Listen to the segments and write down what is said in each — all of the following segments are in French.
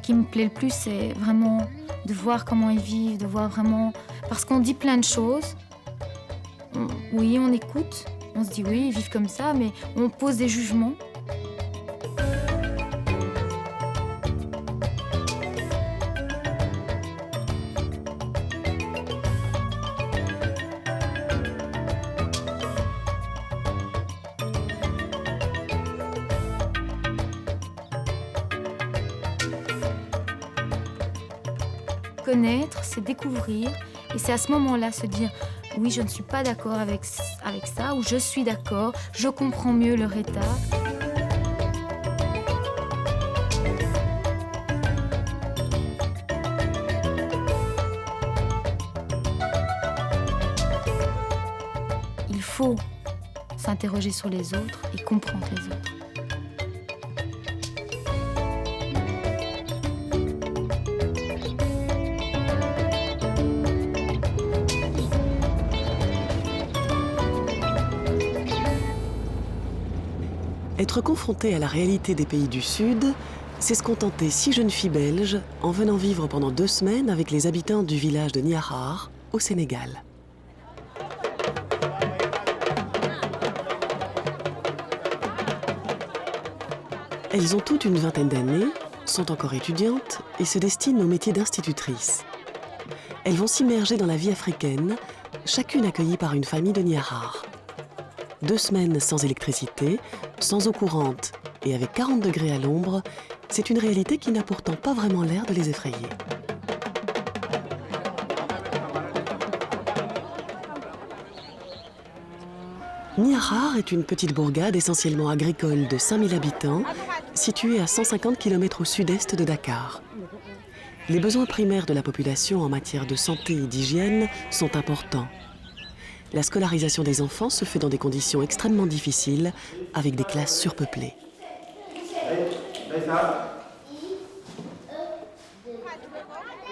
qui me plaît le plus, c'est vraiment de voir comment ils vivent, de voir vraiment... Parce qu'on dit plein de choses. Oui, on écoute, on se dit oui, ils vivent comme ça, mais on pose des jugements. Connaître, c'est découvrir, et c'est à ce moment-là se dire oui, je ne suis pas d'accord avec ça, ou je suis d'accord, je comprends mieux leur état. Il faut s'interroger sur les autres et comprendre les autres. Être confronté à la réalité des pays du Sud, c'est ce qu'ont tenté 6 jeunes filles belges en venant vivre pendant 2 semaines avec les habitants du village de Niakhar, au Sénégal. Elles ont toutes une vingtaine d'années, sont encore étudiantes et se destinent au métier d'institutrice. Elles vont s'immerger dans la vie africaine, chacune accueillie par une famille de Niakhar. 2 semaines sans électricité, sans eau courante et avec 40 degrés à l'ombre, c'est une réalité qui n'a pourtant pas vraiment l'air de les effrayer. Niakhar est une petite bourgade essentiellement agricole de 5000 habitants, située à 150 km au sud-est de Dakar. Les besoins primaires de la population en matière de santé et d'hygiène sont importants. La scolarisation des enfants se fait dans des conditions extrêmement difficiles, avec des classes surpeuplées.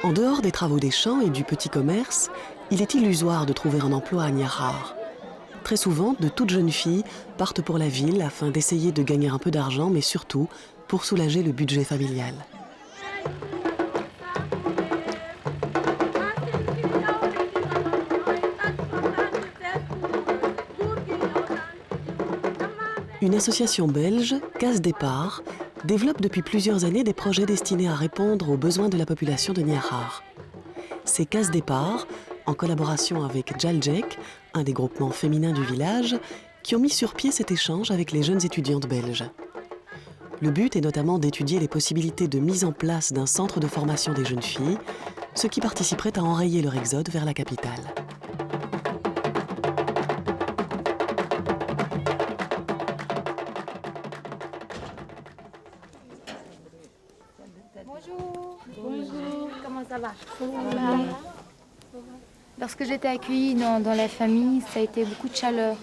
En dehors des travaux des champs et du petit commerce, il est illusoire de trouver un emploi à Niakhar. Très souvent, de toutes jeunes filles partent pour la ville afin d'essayer de gagner un peu d'argent, mais surtout pour soulager le budget familial. Une association belge, Case Départ, développe depuis plusieurs années des projets destinés à répondre aux besoins de la population de Niakhar. C'est Case Départ, en collaboration avec Djaljek, un des groupements féminins du village, qui ont mis sur pied cet échange avec les jeunes étudiantes belges. Le but est notamment d'étudier les possibilités de mise en place d'un centre de formation des jeunes filles, ce qui participerait à enrayer leur exode vers la capitale. Bonjour, comment ça va? Lorsque j'étais accueillie dans la famille, ça a été beaucoup de chaleur.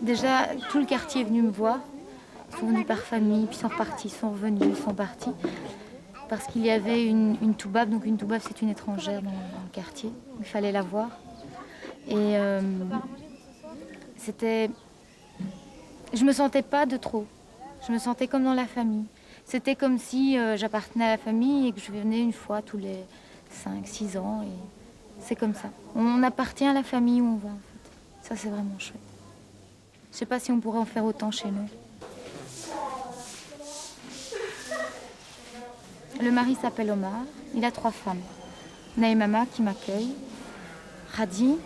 Déjà, tout le quartier est venu me voir. Ils sont venus par famille, puis ils sont repartis, ils sont revenus, ils sont partis. Parce qu'il y avait une toubab, donc une toubab c'est une étrangère dans le quartier. Il fallait la voir. Et c'était... Je me sentais pas de trop. Je me sentais comme dans la famille. C'était comme si j'appartenais à la famille et que je venais une fois tous les 5-6 ans. Et c'est comme ça. On appartient à la famille où on va, en fait. Ça, c'est vraiment chouette. Je sais pas si on pourrait en faire autant chez nous. Le mari s'appelle Omar. Il a 3 femmes. Naïmama qui m'accueille, Radi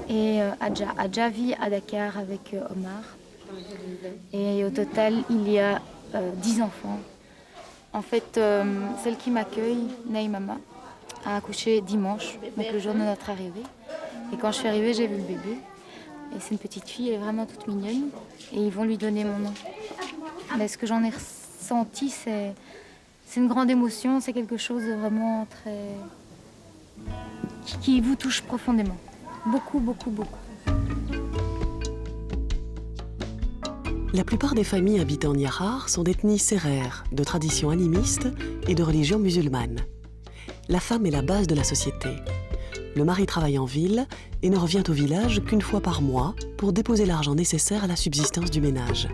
et Adja. Adja vit à Dakar avec Omar. Et au total, il y a 10 enfants. En fait, celle qui m'accueille, Naïmama, a accouché dimanche, donc le jour de notre arrivée. Et quand je suis arrivée, j'ai vu le bébé. Et c'est une petite fille, elle est vraiment toute mignonne. Et ils vont lui donner mon nom. Mais ce que j'en ai ressenti, c'est une grande émotion, c'est quelque chose de vraiment très... qui vous touche profondément. Beaucoup, beaucoup, beaucoup. La plupart des familles habitant Niakhar sont d'ethnie sérère, de tradition animiste et de religion musulmane. La femme est la base de la société. Le mari travaille en ville et ne revient au village qu'une fois par mois pour déposer l'argent nécessaire à la subsistance du ménage.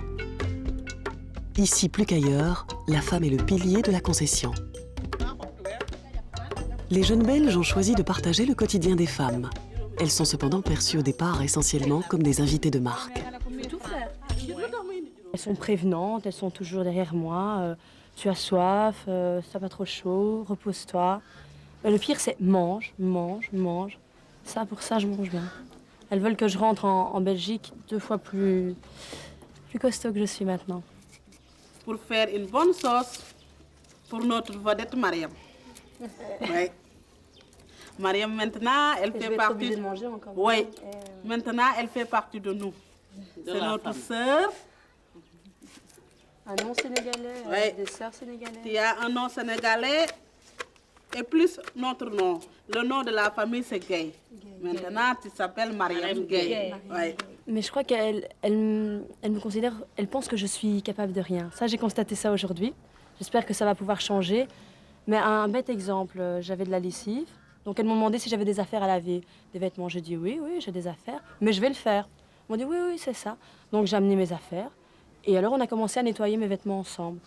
Ici plus qu'ailleurs, la femme est le pilier de la concession. Les jeunes Belges ont choisi de partager le quotidien des femmes. Elles sont cependant perçues au départ essentiellement comme des invitées de marque. Elles sont prévenantes, elles sont toujours derrière moi. Tu as soif, ça va trop chaud, repose-toi. Mais le pire, c'est mange, mange, mange. Ça, pour ça, je mange bien. Elles veulent que je rentre en Belgique 2 fois plus costaud que je suis maintenant. Pour faire une bonne sauce pour notre vedette Mariam. Oui. Mariam, maintenant, elle fait partie. De manger encore. Oui. Maintenant, elle fait partie de nous. C'est notre sœur. Un nom sénégalais, Oui. des sœurs sénégalaises. Il y a un nom sénégalais et plus notre nom. Le nom de la famille, c'est Gay. Maintenant, tu t'appelles Mariam Gay. Oui. Mais je crois qu'elle me considère, elle pense que je suis capable de rien. Ça, j'ai constaté ça aujourd'hui. J'espère que ça va pouvoir changer. Mais un bête exemple, j'avais de la lessive. Donc elles m'ont demandé si j'avais des affaires à laver, des vêtements. J'ai dit oui, j'ai des affaires, mais je vais le faire. Ils m'ont dit oui, c'est ça. Donc j'ai amené mes affaires. Et alors on a commencé à nettoyer mes vêtements ensemble.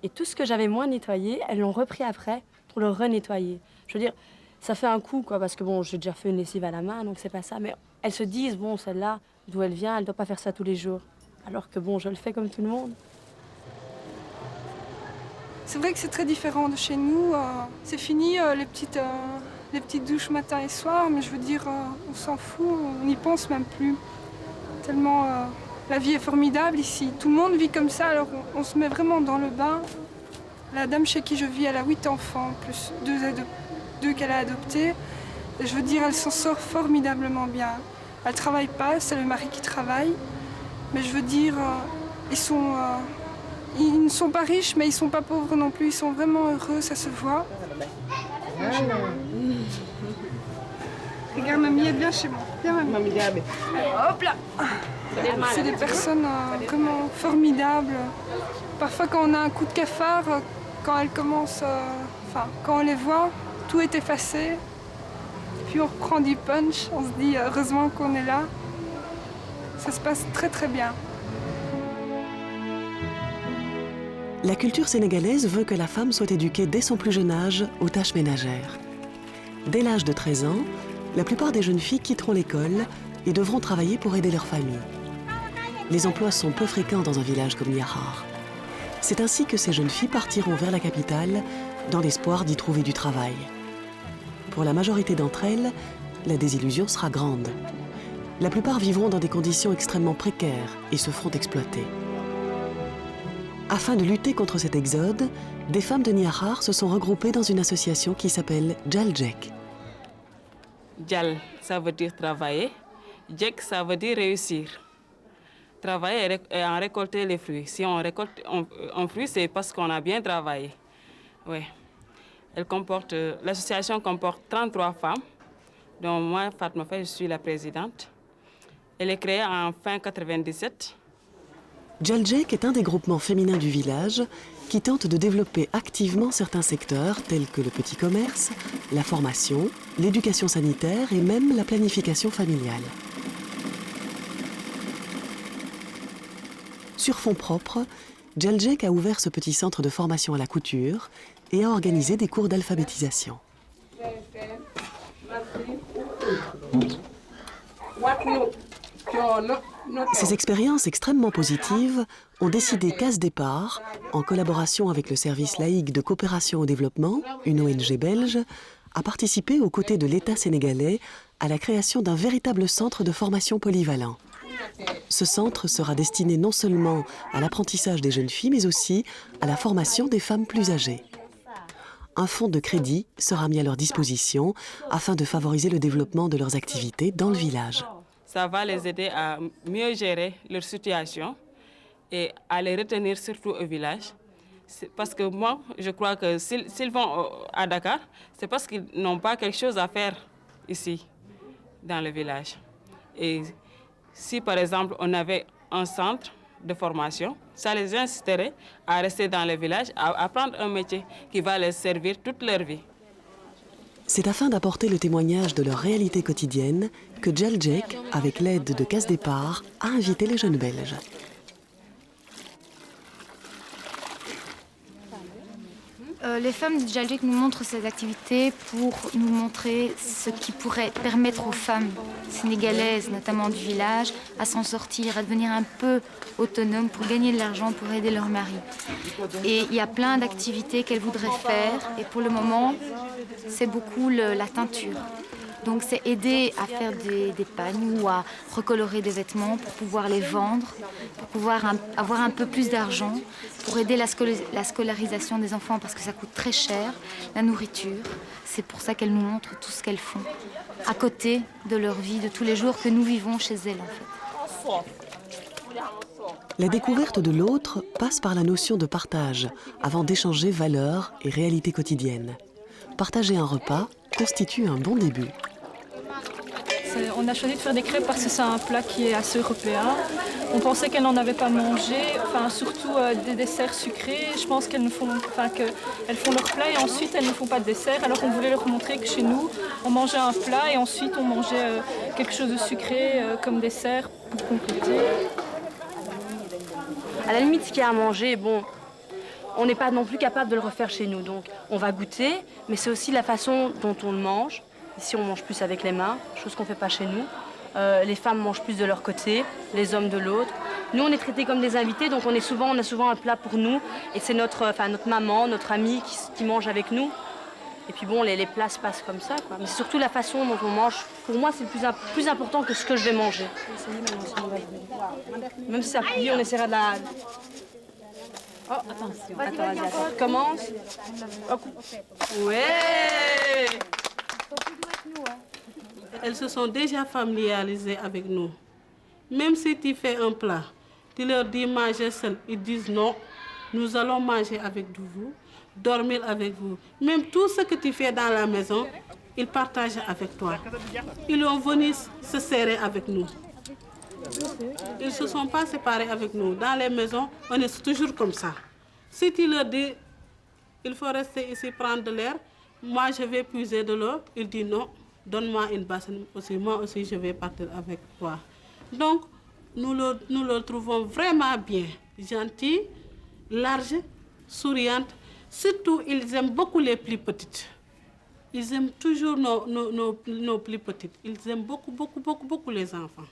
Et tout ce que j'avais moins nettoyé, elles l'ont repris après pour le renettoyer. Je veux dire, ça fait un coup, quoi, parce que bon, j'ai déjà fait une lessive à la main, donc c'est pas ça. Mais elles se disent, bon, celle-là, d'où elle vient, elle doit pas faire ça tous les jours. Alors que bon, je le fais comme tout le monde. C'est vrai que c'est très différent de chez nous. C'est fini les petites douches matin et soir, mais je veux dire, on s'en fout, on n'y pense même plus. Tellement la vie est formidable ici. Tout le monde vit comme ça, alors on se met vraiment dans le bain. La dame chez qui je vis, elle a 8 enfants, plus 2 qu'elle a adoptés. Et je veux dire, elle s'en sort formidablement bien. Elle ne travaille pas, c'est le mari qui travaille. Mais je veux dire, ils ne sont pas riches, mais ils ne sont pas pauvres non plus. Ils sont vraiment heureux, ça se voit. Regarde, mamie est bien chez moi. Viens, mamie. Hop là. C'est des personnes vraiment formidables. Parfois, quand on a un coup de cafard, quand elles commencent, quand on les voit, tout est effacé. Puis on reprend du punch, on se dit heureusement qu'on est là. Ça se passe très très bien. La culture sénégalaise veut que la femme soit éduquée dès son plus jeune âge aux tâches ménagères. Dès l'âge de 13 ans, la plupart des jeunes filles quitteront l'école et devront travailler pour aider leur famille. Les emplois sont peu fréquents dans un village comme Niahar. C'est ainsi que ces jeunes filles partiront vers la capitale dans l'espoir d'y trouver du travail. Pour la majorité d'entre elles, la désillusion sera grande. La plupart vivront dans des conditions extrêmement précaires et se feront exploiter. Afin de lutter contre cet exode, des femmes de Niahar se sont regroupées dans une association qui s'appelle Djaljek. Djal, ça veut dire travailler. Djek, ça veut dire réussir. Travailler et en récolter les fruits. Si on récolte un fruit, c'est parce qu'on a bien travaillé. Oui. L'association comporte 33 femmes, dont moi, Fatma Faye, je suis la présidente. Elle est créée en fin 1997. Djaljek est un des groupements féminins du village qui tente de développer activement certains secteurs tels que le petit commerce, la formation, l'éducation sanitaire et même la planification familiale. Sur fonds propres, Djaljek a ouvert ce petit centre de formation à la couture et a organisé des cours d'alphabétisation. Ces expériences extrêmement positives ont décidé Case Départ, en collaboration avec le service laïque de coopération au développement, une ONG belge, à participer aux côtés de l'État sénégalais à la création d'un véritable centre de formation polyvalent. Ce centre sera destiné non seulement à l'apprentissage des jeunes filles, mais aussi à la formation des femmes plus âgées. Un fonds de crédit sera mis à leur disposition afin de favoriser le développement de leurs activités dans le village. Ça va les aider à mieux gérer leur situation et à les retenir surtout au village. Parce que moi, je crois que s'ils vont à Dakar, c'est parce qu'ils n'ont pas quelque chose à faire ici, dans le village. Et si, par exemple, on avait un centre de formation, ça les inciterait à rester dans le village, à apprendre un métier qui va les servir toute leur vie. C'est afin d'apporter le témoignage de leur réalité quotidienne que Djaljek, avec l'aide de Case Départ, a invité les jeunes Belges. Les femmes de Djaldik nous montrent ces activités pour nous montrer ce qui pourrait permettre aux femmes sénégalaises, notamment du village, à s'en sortir, à devenir un peu autonomes pour gagner de l'argent, pour aider leur mari. Et il y a plein d'activités qu'elles voudraient faire. Et pour le moment, c'est beaucoup la teinture. Donc c'est aider à faire des pagnes ou à recolorer des vêtements pour pouvoir les vendre, pour pouvoir avoir un peu plus d'argent, pour aider la scolarisation des enfants parce que ça coûte très cher, la nourriture. C'est pour ça qu'elles nous montrent tout ce qu'elles font, à côté de leur vie de tous les jours que nous vivons chez elles en fait. La découverte de l'autre passe par la notion de partage, avant d'échanger valeurs et réalités quotidiennes. Partager un repas constitue un bon début. On a choisi de faire des crêpes parce que c'est un plat qui est assez européen. On pensait qu'elles n'en avaient pas mangé, enfin, surtout des desserts sucrés. Je pense qu'elles font leur plat et ensuite elles ne font pas de dessert. Alors on voulait leur montrer que chez nous, on mangeait un plat et ensuite on mangeait quelque chose de sucré comme dessert pour compléter. À la limite, ce qu'il y a à manger, bon, on n'est pas non plus capable de le refaire chez nous. Donc on va goûter, mais c'est aussi la façon dont on le mange. Ici, on mange plus avec les mains, chose qu'on ne fait pas chez nous. Les femmes mangent plus de leur côté, les hommes de l'autre. Nous, on est traités comme des invités, donc on a souvent un plat pour nous. Et c'est notre maman, notre amie qui mange avec nous. Et puis bon, les plats se passent comme ça, quoi. Mais c'est surtout la façon dont on mange. Pour moi, c'est le plus important que ce que je vais manger. Même si ça cuit, on essaiera de la... Oh, attention. Attends. Commence. Hop. Ouais. Elles se sont déjà familiarisées avec nous. Même si tu fais un plat, tu leur dis manger seul, ils disent non, nous allons manger avec vous, dormir avec vous. Même tout ce que tu fais dans la maison, ils partagent avec toi. Ils vont venir se serrer avec nous. Ils ne se sont pas séparés avec nous. Dans les maisons, on est toujours comme ça. Si tu leur dis, il faut rester ici prendre de l'air, moi je vais puiser de l'eau, ils disent non, donne-moi une bassine aussi, moi aussi je vais partir avec toi. Donc, nous le trouvons vraiment bien, gentil, large, souriante. Surtout, ils aiment beaucoup les plus petites. Ils aiment toujours nos plus petites. Ils aiment beaucoup les enfants.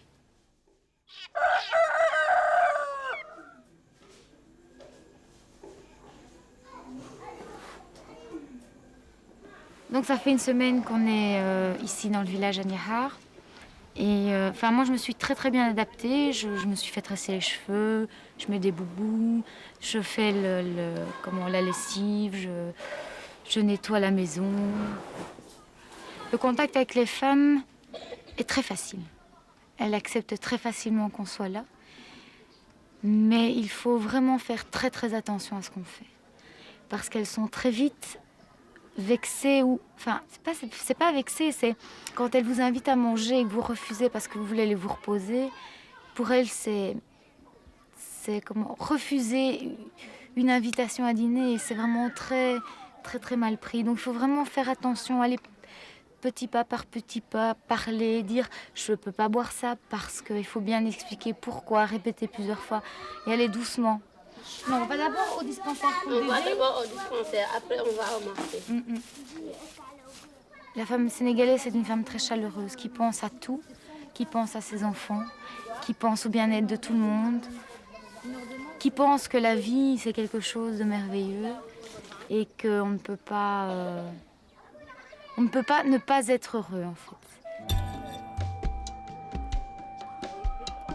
Donc ça fait une semaine qu'on est ici dans le village à Niahar. Et moi je me suis très bien adaptée. Je me suis fait tresser les cheveux, je mets des boubous, je fais la lessive, je nettoie la maison. Le contact avec les femmes est très facile. Elles acceptent très facilement qu'on soit là. Mais il faut vraiment faire très attention à ce qu'on fait. Parce qu'elles sont très vite vexées ou... Enfin, c'est pas vexées, c'est quand elles vous invitent à manger et que vous refusez parce que vous voulez aller vous reposer. Pour elles, c'est comment refuser une invitation à dîner et c'est vraiment très mal pris. Donc il faut vraiment faire attention, aller petit pas par petit pas, parler, dire je ne peux pas boire ça parce qu'il faut bien expliquer pourquoi, répéter plusieurs fois et aller doucement. Non, on va d'abord au dispensaire pour le bébé. On va d'abord au dispensaire, après on va au marché. La femme sénégalaise, c'est une femme très chaleureuse qui pense à tout, qui pense à ses enfants, qui pense au bien-être de tout le monde, qui pense que la vie, c'est quelque chose de merveilleux et qu'on ne peut pas... on ne peut pas ne pas être heureux, en fait.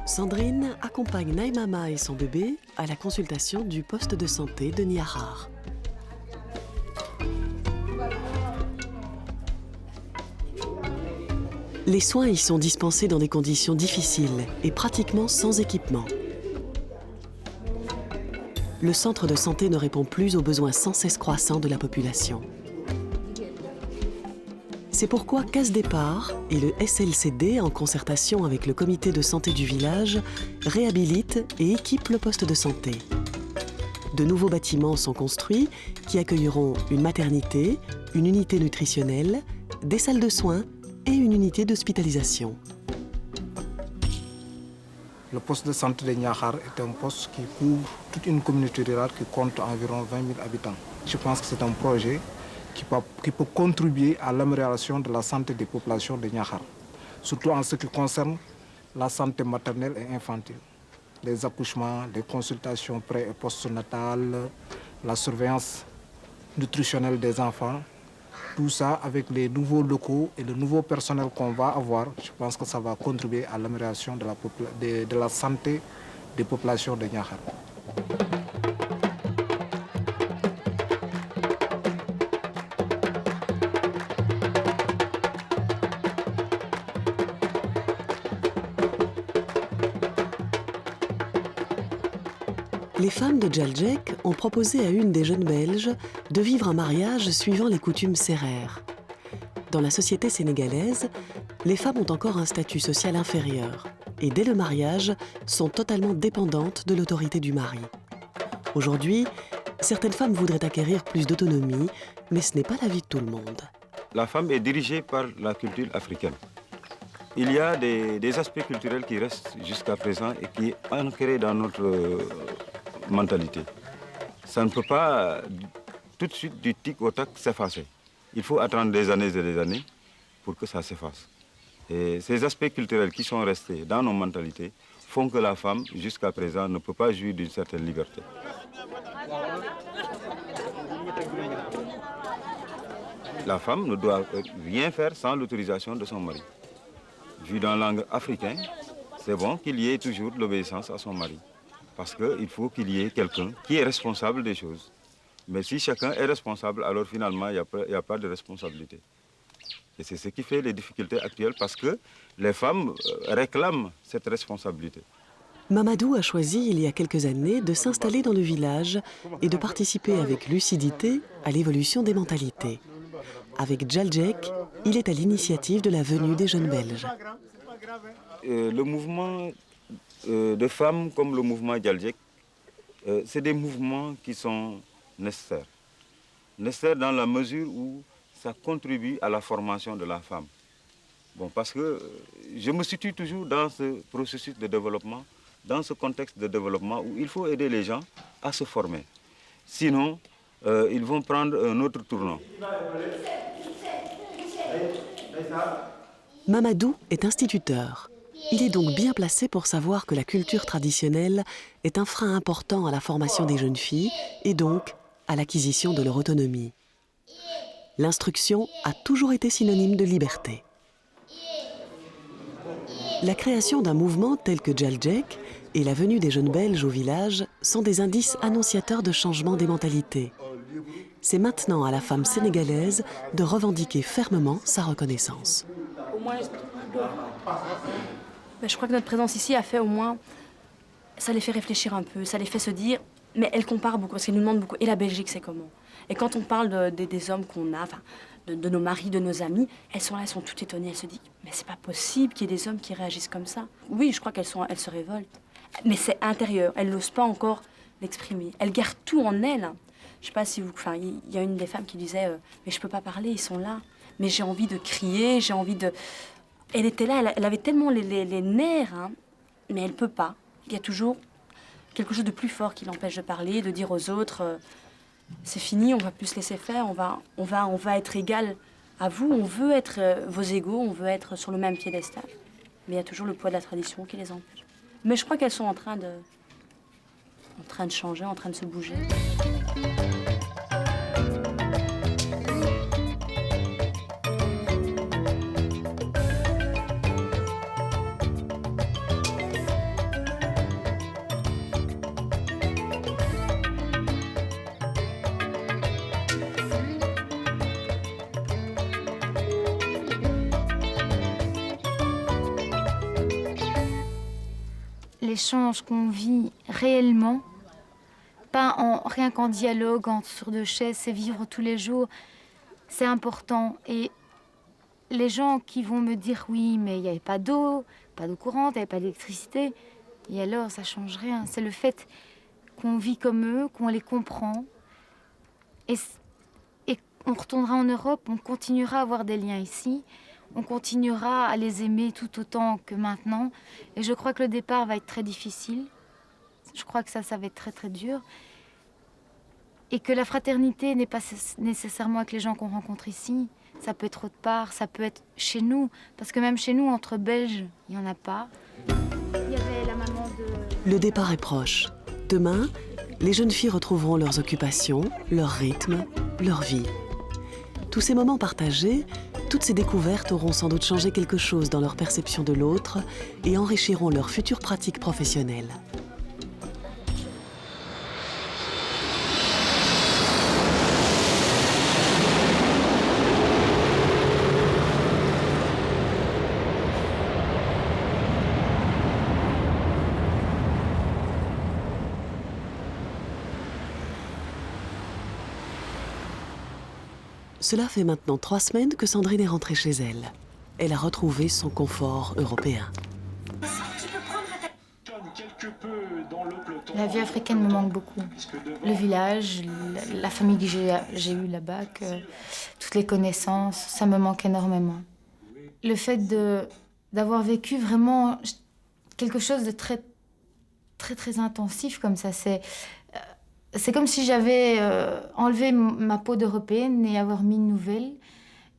Sandrine accompagne Naïmama et son bébé à la consultation du poste de santé de Niahar. Les soins y sont dispensés dans des conditions difficiles et pratiquement sans équipement. Le centre de santé ne répond plus aux besoins sans cesse croissants de la population. C'est pourquoi Case Départ et le SLCD, en concertation avec le comité de santé du village, réhabilitent et équipent le poste de santé. De nouveaux bâtiments sont construits qui accueilleront une maternité, une unité nutritionnelle, des salles de soins et une unité d'hospitalisation. Le poste de santé de Niahar est un poste qui couvre toute une communauté rurale qui compte environ 20 000 habitants. Je pense que c'est un projet qui peut contribuer à l'amélioration de la santé des populations de Niakhar, surtout en ce qui concerne la santé maternelle et infantile. Les accouchements, les consultations pré- et postnatales, la surveillance nutritionnelle des enfants, tout ça avec les nouveaux locaux et le nouveau personnel qu'on va avoir, je pense que ça va contribuer à l'amélioration de la santé des populations de Niakhar. Les femmes de Djaldjek ont proposé à une des jeunes Belges de vivre un mariage suivant les coutumes sérères. Dans la société sénégalaise, les femmes ont encore un statut social inférieur et dès le mariage sont totalement dépendantes de l'autorité du mari. Aujourd'hui, certaines femmes voudraient acquérir plus d'autonomie, mais ce n'est pas l'avis de tout le monde. La femme est dirigée par la culture africaine. Il y a des aspects culturels qui restent jusqu'à présent et qui sont ancrés dans notre mentalité. Ça ne peut pas tout de suite du tic au tac s'effacer. Il faut attendre des années et des années pour que ça s'efface. Et ces aspects culturels qui sont restés dans nos mentalités font que la femme, jusqu'à présent, ne peut pas jouir d'une certaine liberté. La femme ne doit rien faire sans l'autorisation de son mari. Vu dans l'angle africain, c'est bon qu'il y ait toujours l'obéissance à son mari. Parce qu'il faut qu'il y ait quelqu'un qui est responsable des choses. Mais si chacun est responsable, alors finalement, il n'y a pas de responsabilité. Et c'est ce qui fait les difficultés actuelles parce que les femmes réclament cette responsabilité. Mamadou a choisi, il y a quelques années, de s'installer dans le village et de participer avec lucidité à l'évolution des mentalités. Avec Djaldjek, il est à l'initiative de la venue des jeunes Belges. Le mouvement de femmes comme le mouvement Djaldjek, c'est des mouvements qui sont nécessaires. Nécessaires dans la mesure où ça contribue à la formation de la femme. Bon, parce que je me situe toujours dans ce processus de développement, dans ce contexte de développement où il faut aider les gens à se former. Sinon, ils vont prendre un autre tournant. Mamadou est instituteur. Il est donc bien placé pour savoir que la culture traditionnelle est un frein important à la formation des jeunes filles et donc à l'acquisition de leur autonomie. L'instruction a toujours été synonyme de liberté. La création d'un mouvement tel que Djaldjek et la venue des jeunes Belges au village sont des indices annonciateurs de changement des mentalités. C'est maintenant à la femme sénégalaise de revendiquer fermement sa reconnaissance. Je crois que notre présence ici a fait au moins... Ça les fait réfléchir un peu, ça les fait se dire... Mais elles comparent beaucoup, parce qu'elles nous demandent beaucoup. Et la Belgique, c'est comment? Et quand on parle des hommes qu'on a, enfin, de nos maris, de nos amis, elles sont là, elles sont toutes étonnées. Elles se disent, mais c'est pas possible qu'il y ait des hommes qui réagissent comme ça. Oui, je crois qu'elles se révoltent. Mais c'est intérieur, elles n'osent pas encore l'exprimer. Elles gardent tout en elles. Je sais pas si vous... Enfin, il y a une des femmes qui disait, mais je peux pas parler, ils sont là. Mais j'ai envie de crier, j'ai envie de... Elle était là, elle avait tellement les nerfs, hein, mais elle peut pas. Il y a toujours quelque chose de plus fort qui l'empêche de parler, de dire aux autres c'est fini, on va plus se laisser faire, on va être égal à vous, on veut être vos égaux, on veut être sur le même piédestal. Mais il y a toujours le poids de la tradition qui les empêche. Mais je crois qu'elles sont en train de changer, en train de se bouger. L'échange qu'on vit réellement, pas rien qu'en dialogue, sur deux chaises, c'est vivre tous les jours, c'est important. Et les gens qui vont me dire oui, mais il n'y avait pas d'eau courante, il n'y avait pas d'électricité, et alors ça ne change rien. C'est le fait qu'on vit comme eux, qu'on les comprend, et on retournera en Europe, on continuera à avoir des liens ici. On continuera à les aimer tout autant que maintenant. Et je crois que le départ va être très difficile. Je crois que ça va être très très dur. Et que la fraternité n'est pas nécessairement avec les gens qu'on rencontre ici. Ça peut être autre part, ça peut être chez nous. Parce que même chez nous, entre Belges, il n'y en a pas. Il y avait la maman de... Le départ est proche. Demain, les jeunes filles retrouveront leurs occupations, leur rythme, leur vie. Tous ces moments partagés, toutes ces découvertes auront sans doute changé quelque chose dans leur perception de l'autre et enrichiront leurs futures pratiques professionnelles. Cela fait maintenant 3 semaines que Sandrine est rentrée chez elle. Elle a retrouvé son confort européen. La vie africaine me manque beaucoup. Le village, la famille que j'ai eue là-bas, toutes les connaissances, ça me manque énormément. Le fait d'avoir vécu vraiment quelque chose de très, très, très intensif comme ça, c'est comme si j'avais enlevé ma peau d'européenne et avoir mis une nouvelle.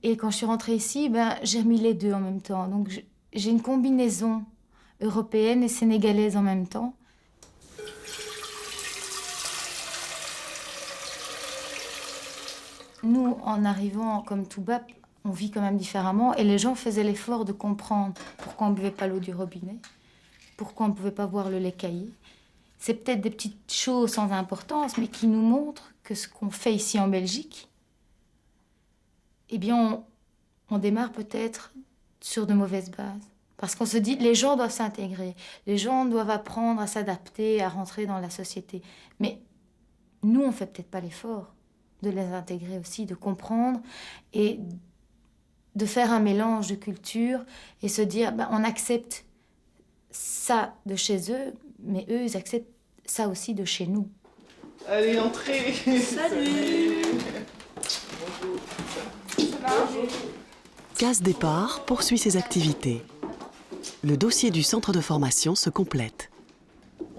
Et quand je suis rentrée ici, j'ai remis les deux en même temps. Donc j'ai une combinaison européenne et sénégalaise en même temps. Nous, en arrivant comme Toubab, on vit quand même différemment. Et les gens faisaient l'effort de comprendre pourquoi on ne buvait pas l'eau du robinet, pourquoi on ne pouvait pas boire le lait caillé. C'est peut-être des petites choses sans importance, mais qui nous montrent que ce qu'on fait ici en Belgique, eh bien, on démarre peut-être sur de mauvaises bases. Parce qu'on se dit, les gens doivent s'intégrer, les gens doivent apprendre à s'adapter, à rentrer dans la société. Mais nous, on ne fait peut-être pas l'effort de les intégrer aussi, de comprendre et de faire un mélange de cultures et se dire, on accepte ça de chez eux, mais eux, ils acceptent ça aussi de chez nous. Allez, entrez. Salut. Bonjour. Case Départ poursuit ses activités. Le dossier du centre de formation se complète.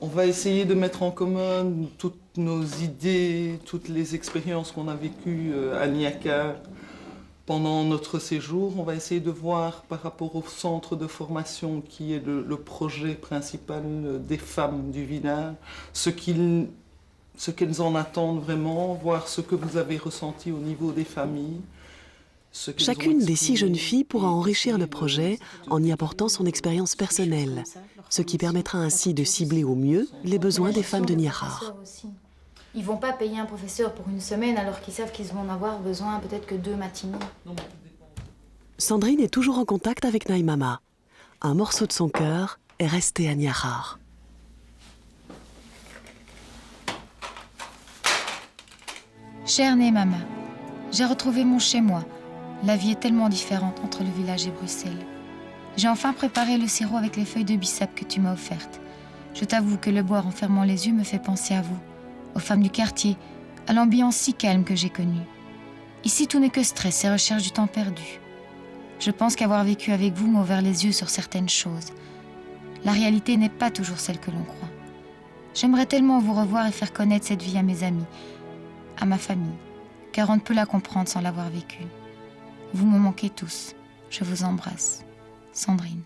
On va essayer de mettre en commun toutes nos idées, toutes les expériences qu'on a vécues à Niakhar pendant notre séjour. On va essayer de voir par rapport au centre de formation qui est le projet principal des femmes du village, ce qu'elles en attendent vraiment, voir ce que vous avez ressenti au niveau des familles. Chacune des 6 jeunes filles pourra enrichir le projet en y apportant son expérience personnelle, ce qui permettra ainsi de cibler au mieux les besoins des femmes de Niakhar. Ils ne vont pas payer un professeur pour une semaine alors qu'ils savent qu'ils vont en avoir besoin peut-être que 2 matinées. Sandrine est toujours en contact avec Naïmama. Un morceau de son cœur est resté à Niakhar. Chère Naïmama, j'ai retrouvé mon chez-moi. La vie est tellement différente entre le village et Bruxelles. J'ai enfin préparé le sirop avec les feuilles de bissap que tu m'as offertes. Je t'avoue que le boire en fermant les yeux me fait penser à vous, aux femmes du quartier, à l'ambiance si calme que j'ai connue. Ici, tout n'est que stress et recherche du temps perdu. Je pense qu'avoir vécu avec vous m'a ouvert les yeux sur certaines choses. La réalité n'est pas toujours celle que l'on croit. J'aimerais tellement vous revoir et faire connaître cette vie à mes amis, à ma famille, car on ne peut la comprendre sans l'avoir vécue. Vous me manquez tous. Je vous embrasse. Sandrine.